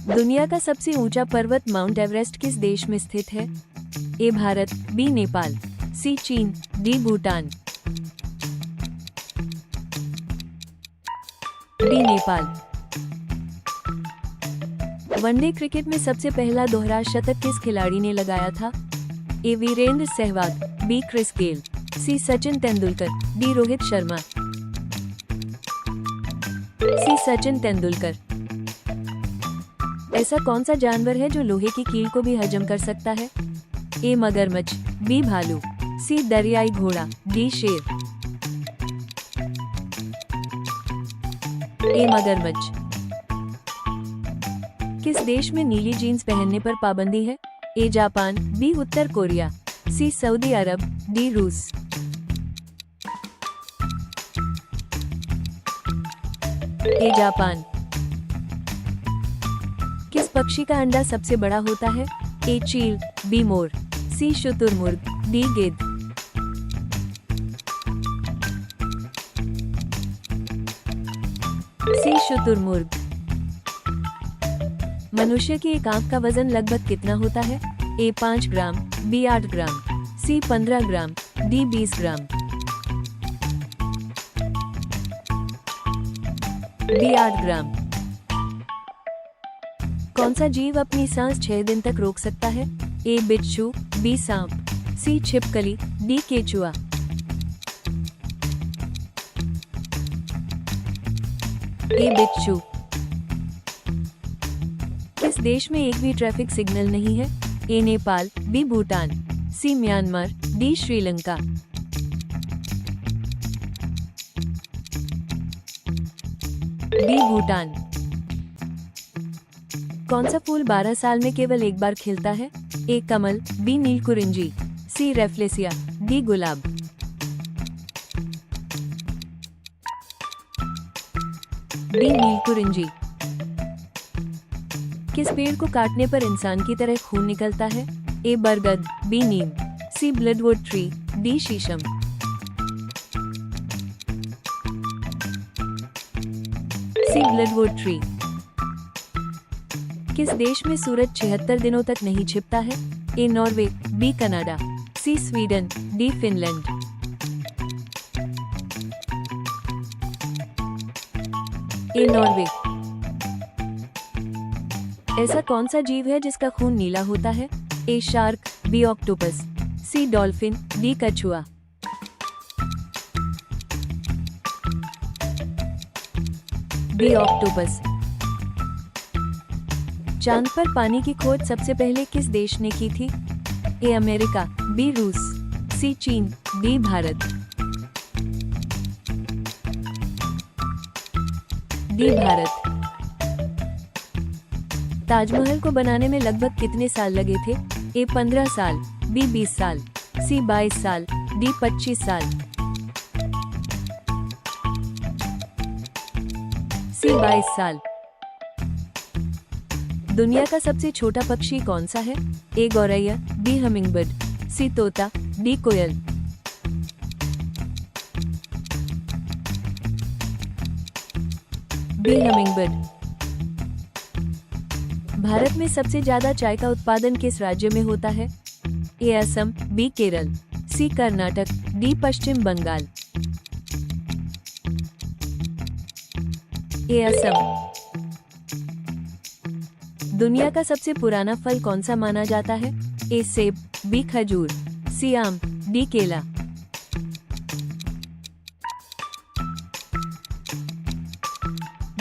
दुनिया का सबसे ऊंचा पर्वत माउंट एवरेस्ट किस देश में स्थित है? ए भारत, बी नेपाल, सी चीन, D Bhutan. D Nepal. One day cricket में सबसे पहला दोहरा शतक किस खिलाड़ी ने लगाया था? A Virender Sehwag, B Chris Gayle, C Sachin Tendulkar, D Rohit Sharma. C Sachin Tendulkar. ऐसा कौन सा जानवर है जो लोहे की कील को भी हजम कर सकता है? ए मगरमच्छ, बी भालू, सी दरियाई घोड़ा, डी शेर। ए मगरमच्छ। किस देश में नीली जीन्स पहनने पर पाबंदी है? ए जापान, बी उत्तर कोरिया, सी सऊदी अरब, डी रूस। A Japan. किस पक्षी का अंडा सबसे बड़ा होता है? ए चील, बी मोर, सी शुतुरमुर्ग, डी गिद्ध। सी शुतुरमुर्ग। मनुष्य की एक आंख का वजन लगभग कितना होता है? ए 5 ग्राम, बी 8 ग्राम, सी 15 ग्राम, डी 20 ग्राम। डी 8 ग्राम। कौन सा जीव अपनी सांस 6 दिन तक रोक सकता है? ए बिच्छू, बी सांप, सी छिपकली, डी केचुआ। ए बिच्छू। किस देश में एक भी ट्रैफिक सिग्नल नहीं है? A Nepal, B Bhutan, C Myanmar, D Sri Lanka. D Bhutan. कौन सा फूल 12 साल में केवल एक बार खिलता है? ए कमल, बी नीलकुरिंजी, सी रेफ्लेसिया, डी गुलाब। डी नीलकुरिंजी। किस पेड़ को काटने पर इंसान की तरह खून निकलता है? ए बरगद, बी नीम, सी ब्लडवुड ट्री, डी शीशम। सी ब्लडवुड ट्री। किस देश में सूरज 76 दिनों तक नहीं छिपता है? A Norway, B Canada, C Sweden, D Finland. A Norway. ऐसा कौन सा जीव है जिसका खून नीला होता है? A shark, B octopus, C dolphin, D कछुआ। B octopus. चांद पर पानी की खोज सबसे पहले किस देश ने की थी? ए अमेरिका, बी रूस, सी चीन, डी भारत। डी भारत। ताजमहल को बनाने में लगभग कितने साल लगे थे? ए 15 साल, बी 20 साल, सी 22 साल, डी 25 साल। सी 22 साल। दुनिया का सबसे छोटा पक्षी कौन सा है? ए गौरैया, बी हमिंगबर्ड, सी तोता, डी कोयल। B hummingbird. भारत में सबसे ज्यादा चाय का उत्पादन किस राज्य में होता है? ए असम, बी केरल, सी कर्नाटक, डी पश्चिम बंगाल। ए असम। दुनिया का सबसे पुराना फल कौन सा माना जाता है? ए सेब, बी खजूर, सी आम, डी केला।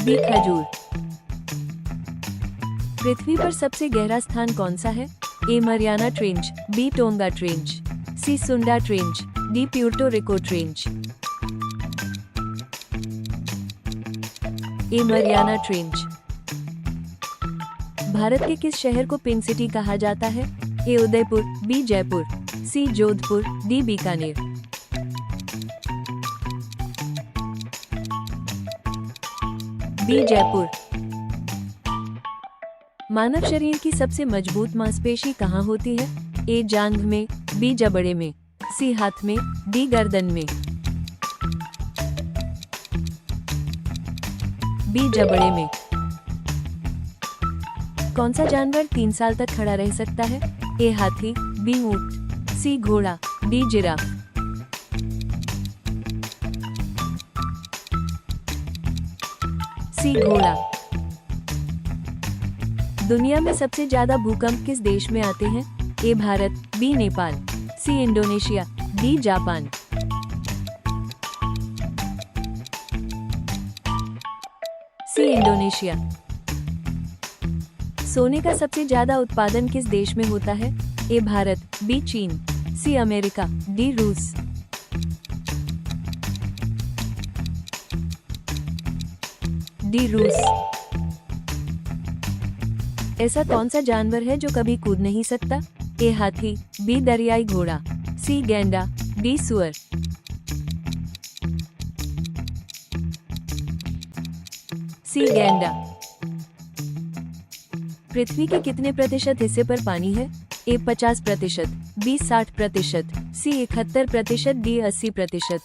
बी खजूर। पृथ्वी पर सबसे गहरा स्थान कौन सा है? A Mariana trench, B Tonga trench, C Sunda trench, D Puerto Rico trench. A Mariana trench. Bharat के किस शहर को पिंक सिटी कहा जाता है? A Udaipur, B Jaipur, C Jodhpur, D Bikaner. B Jaipur. मानव शरीर की सबसे मजबूत मांसपेशी कहाँ होती है? ए जांघ में, बी जबड़े में, सी हाथ में, डी गर्दन में। बी जबड़े में। कौन सा जानवर 3 साल तक खड़ा रह सकता है? ए हाथी, बी ऊंट, सी घोड़ा, डी जिराफ। सी घोड़ा। दुनिया में सबसे ज्यादा भूकंप किस देश में आते हैं? A Bharat, B Nepal, C Indonesia, D Japan. C Indonesia. सोने का सबसे ज्यादा उत्पादन किस देश में होता है? ए भारत, बी चीन, सी अमेरिका, डी रूस। डी रूस। ऐसा कौन सा जानवर है जो कभी कूद नहीं सकता? ए हाथी, बी दरियाई घोड़ा, सी गैंडा, डी सुअर। सी गैंडा। पृथ्वी के कितने प्रतिशत हिस्से पर पानी है? ए 50%, बी 60%, सी 71%, डी 80%।